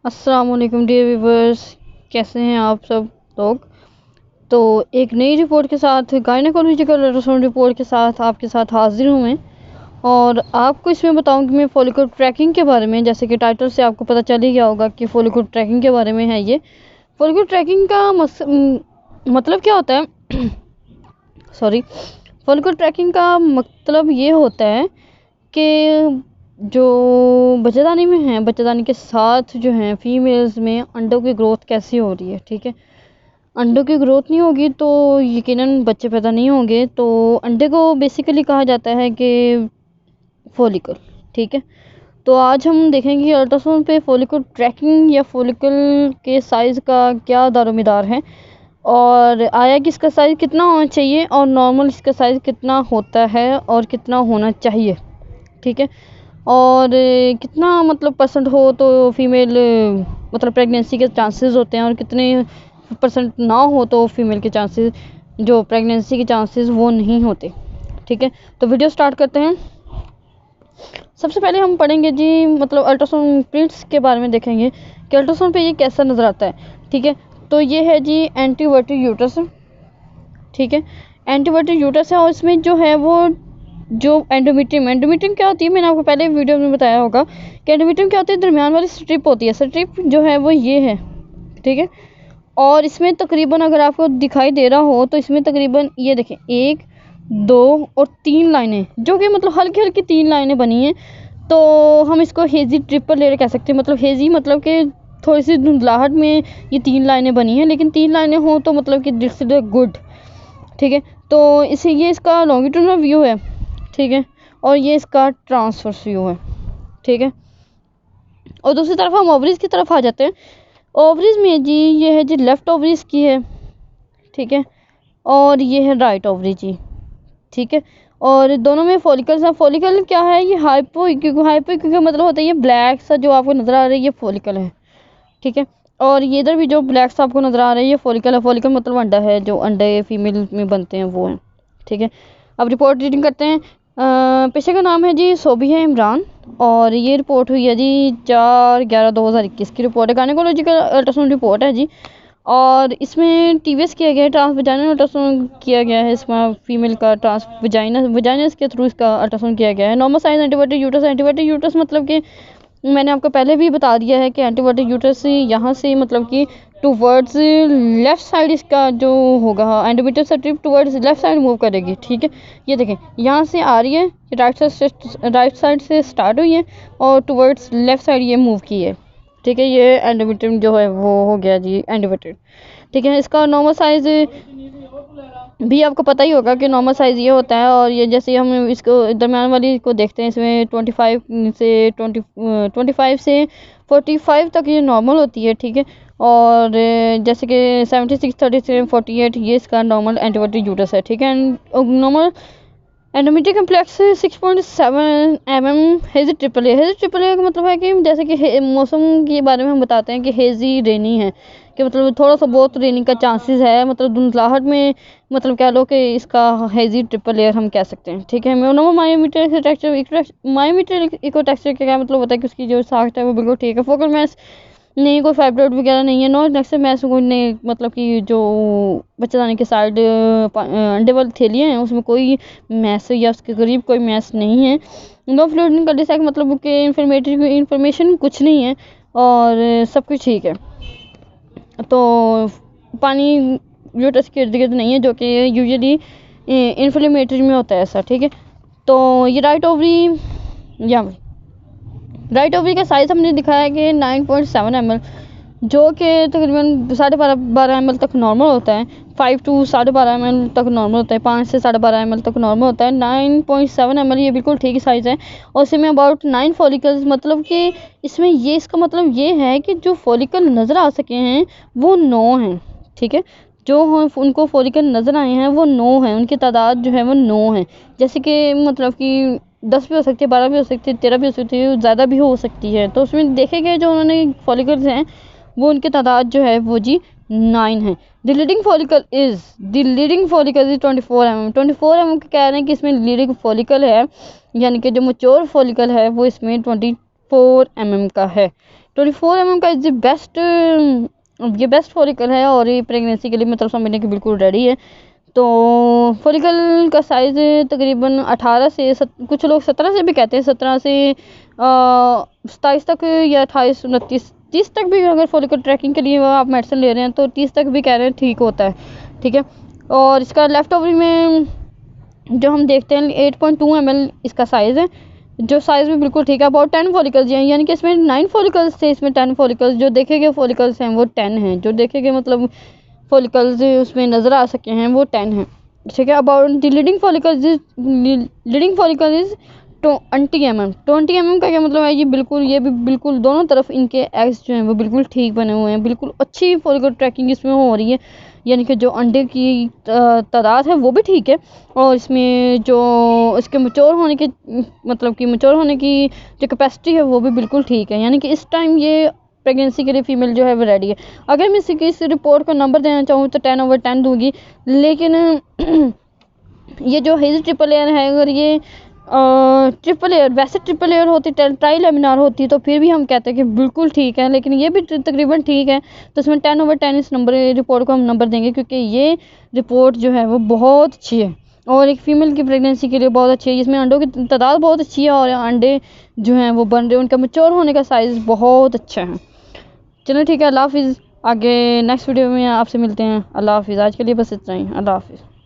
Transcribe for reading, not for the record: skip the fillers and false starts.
अस्सलाम वालेकुम dear viewers, कैसे हैं आप सब लोग। तो एक नई रिपोर्ट के साथ, गायनेकोलॉजिकल अल्ट्रासाउंड रिपोर्ट के साथ आपके साथ हाजिर हूँ मैं। और आपको इसमें बताऊंगी मैं फॉलिकल ट्रैकिंग के बारे में। जैसे कि टाइटल से आपको पता चल ही गया होगा कि फॉलिकल ट्रैकिंग के बारे में है ये। फॉलिकल ट्रैकिंग का मतलब क्या होता है सॉरी फॉलिकल ट्रैकिंग का मतलब ये होता है कि जो बच्चेदानी में है, बच्चेदानी के साथ जो है फीमेल्स में अंडों की ग्रोथ कैसी हो रही है। ठीक है, अंडों की ग्रोथ नहीं होगी तो यकीनन बच्चे पैदा नहीं होंगे। तो अंडे को बेसिकली कहा जाता है कि फॉलिकल। ठीक है, तो आज हम देखेंगे अल्ट्रासाउंड पे फॉलिकल ट्रैकिंग या फॉलिकल के साइज़ का क्या दारोमदार है, और आया कि इसका साइज़ कितना होना चाहिए और नॉर्मल इसका साइज़ कितना होता है और कितना होना चाहिए। ठीक है, और कितना मतलब परसेंट हो तो फीमेल मतलब प्रेगनेंसी के चांसेस होते हैं, और कितने परसेंट ना हो तो फीमेल के चांसेस, जो प्रेगनेंसी के चांसेस वो नहीं होते। ठीक है, तो वीडियो स्टार्ट करते हैं। सबसे पहले हम पढ़ेंगे जी मतलब अल्ट्रासाउंड प्रिंट्स के बारे में देखेंगे कि अल्ट्रासाउंड पे ये कैसा नज़र आता है। ठीक है, तो ये है जी एंटीवर्टिक यूट्रस। ठीक है, एंटीवर्टिक यूट्रस है, और इसमें जो है वो जो एंडोमेट्रियम क्या होती है, मैंने आपको पहले वीडियो में बताया होगा कि एंडोमेट्रियम क्या होती है, दरमियान वाली स्ट्रिप होती है। स्ट्रिप जो है वो ये है। ठीक है, और इसमें तकरीबन अगर आपको दिखाई दे रहा हो तो इसमें तकरीबन ये देखें 1 2 और 3 लाइनें, जो कि मतलब हल्की हल्की 3 लाइनें बनी हैं। तो हम इसको हेजी ट्रिपल लेयर कह सकते हैं। मतलब हेजी मतलब कि थोड़ी सी धुंधलाहट में ये 3 लाइनें बनी हैं, लेकिन 3 लाइनें हों तो मतलब कि दिस इज गुड। ठीक है, तो इसे ये इसका लॉन्गिट्यूडनल व्यू है। ठीक है, और ये इसका ट्रांसवर्स व्यू है। ठीक है, और दूसरी तरफ हम ओवरीज की तरफ आ जाते हैं। ओवरीज में जी ये है जी लेफ्ट ओवरीज की है। ठीक है, और ये है राइट ओवरी जी। ठीक है, और दोनों में फॉलिकल्स हैं। फॉलिकल क्या है, ये हाइपो क्योंकि मतलब होता है ये ब्लैक सा जो आपको नज़र आ रहा है ये फॉलिकल है। ठीक है, और ये इधर भी जो ब्लैक सा आपको नज़र आ रहा है ये फॉलिकल है। फॉलिकल मतलब अंडा है, जो अंडे फीमेल में बनते हैं वो हैं। ठीक है, अब रिपोर्ट रीडिंग करते हैं। पेशे का नाम है जी सोबिया इमरान, और ये रिपोर्ट हुई है जी 4/11/2021 की रिपोर्ट है। गायनेकोलॉजिकल अल्ट्रासाउंड रिपोर्ट है जी, और इसमें टीवीएस किया गया है, ट्रांस वजाइनल अल्ट्रासाउंड किया गया है। इसमें फीमेल का ट्रांस वजाइनस के थ्रू इसका अल्ट्रासाउंड किया गया है। नॉर्मल साइज एंटीवर्टिक यूट्रस मतलब कि मैंने आपको पहले भी बता दिया है कि एंटीवर्टिक यूट्रस यहाँ से मतलब कि टूवर्ड्स लेफ़्ट साइड इसका जो होगा endometrium strip towards left side move करेगी। ठीक है, ये देखें यहाँ से आ रही है, राइट साइड से स्टार्ट हुई है और टूवर्ड्स लेफ़्ट साइड ये मूव की है। ठीक है, ये एंडोमेट्रियम जो है वो हो गया जी एंडोमेट्रियम। ठीक है, इसका नॉर्मल साइज़ भी आपको पता ही होगा कि नॉर्मल साइज़ ये होता है। और ये जैसे हम इसको दरम्यान वाली को देखते हैं, इसमें 25 से 45 तक ये नॉर्मल होती है। ठीक है, और जैसे कि 76 37 48 ये इसका नॉर्मल एंटीवर्टिक यूट्रस है। ठीक है, normal endometrium complex 6.7 mm hazy triple A. Hazy triple A का मतलब है कि जैसे कि मौसम के बारे में हम बताते हैं कि हेजी रेनी है, कि मतलब थोड़ा सा बहुत रेनिंग का चांसेस है। मतलब धुंधलाहट में मतलब कह लो कि इसका हेजी ट्रिपल लेयर हम कह सकते हैं। ठीक है, नॉर्मल मायोमीटर इको टेक्सचर का क्या मतलब होता है कि उसकी जो साख्त है वो बिल्कुल ठीक है। फोकल मैस नहीं, कोई फाइब्रोइड वगैरह नहीं है। नॉन नेक्स्ट मैस ने मतलब कि जो बच्चेदानी के साइड अंडे वाली थैलियाँ हैं उसमें कोई मैस या उसके करीब कोई मैस नहीं है। नो फ्लूइड का डिसैक मतलब कि इंफॉर्मेशन कुछ नहीं है, और सब कुछ ठीक है। तो पानी यूट्रस के इर्द गिर्द नहीं है, जो कि यूजुअली इन्फ्लेमेटरी में होता है ऐसा। ठीक है, तो ये राइट ओवरी का साइज़ हमने दिखाया है कि 9.7 ml, जो कि तकरीबन 12.5 ml तक नॉर्मल होता है। 5 to 12.5 ml तक नॉर्मल होता है, 5 से 12.5 ml तक नॉर्मल होता है। 9.7 ml ये बिल्कुल ठीक साइज़ है, और इसमें अबाउट 9 फॉलिकल्स, मतलब कि इसमें ये इसका मतलब ये है कि जो फॉलिकल नज़र आ सके हैं वो 9 हैं। ठीक है, जो उनको फॉलिकल नज़र आए हैं वो 9 हैं, उनकी तादाद जो है वो 9 है। जैसे कि मतलब कि 10 भी हो सकती है, 12 भी हो सकती है, 13 भी हो सकती है, ज़्यादा भी हो सकती है। तो उसमें देखे गए जो उन्होंने फॉलिकल्स हैं वो उनकी तादाद जो है वो जी 9 है। The leading follicle is 24 mm। 24 mm कह रहे हैं कि इसमें लीडिंग फॉलिकल है, यानी कि जो मैच्योर फॉलिकल है वो इसमें 24 mm का है। 24 mm का इज बेस्ट, ये बेस्ट फॉलिकल है और ये प्रेगनेंसी के लिए मतलब समझने के बिल्कुल रेडी है। तो फॉलिकल का साइज़ तकरीबन 18 से कुछ लोग 17 से भी कहते हैं, 17 से 27 तक या 28 29 30 तक भी, अगर फॉलिकल ट्रैकिंग के लिए आप मेडिसिन ले रहे हैं तो 30 तक भी कह रहे हैं ठीक होता है, ठीक है। और इसका लेफ्ट ओवरी में जो हम देखते हैं 8.2 ml इसका साइज़ है, जो साइज़ भी बिल्कुल ठीक है। अबाउट 10 फॉलिकल्स हैं, यानी कि इसमें 9 फॉलिकल्स थे, इसमें 10 फॉलिकल्स, जो देखे गए फॉलिकल्स हैं वो 10 हैं, जो देखे गए मतलब फॉलिकल्स उसमें नज़र आ सके हैं वो 10 हैं, ठीक है। About the leading follicle is 20 mm। 20 mm का क्या मतलब है, ये बिल्कुल, ये भी बिल्कुल दोनों तरफ इनके एग्स जो हैं वो बिल्कुल ठीक बने हुए हैं, बिल्कुल अच्छी फॉलिकल ट्रैकिंग इसमें हो रही है, यानी कि जो अंडे की तादाद है वो भी ठीक है, और इसमें जो इसके मैच्योर होने की मतलब कि मैच्योर होने की जो कैपेसिटी है वो भी बिल्कुल ठीक है, यानी कि इस टाइम ये प्रेगनेंसी के लिए फीमेल जो है वो रेडी है। अगर मैं इस रिपोर्ट को नंबर देना चाहूँ तो 10/10 दूंगी, लेकिन ये जो हेज़ ट्रिपल एयर है, अगर ये ट्रिपल एयर, वैसे ट्रिपल एयर होती, ट्राई लेमिनार होती तो फिर भी हम कहते हैं कि बिल्कुल ठीक है, लेकिन ये भी तकरीबन ठीक है, तो इसमें 10/10 इस नंबर रिपोर्ट को हम नंबर देंगे, क्योंकि ये रिपोर्ट जो है वो बहुत अच्छी है और एक फ़ीमेल की प्रेगनेंसी के लिए बहुत अच्छी है। इसमें अंडों की तादाद बहुत अच्छी है और अंडे जो हैं वो बन रहे हैं, उनका मैच्योर होने का साइज़ बहुत अच्छा है। चलो ठीक है, अल्लाह हाफिज़। आगे नेक्स्ट वीडियो में आपसे मिलते हैं। अल्लाह हाफिज़। आज के लिए बस इतना ही। अल्लाह हाफिज़।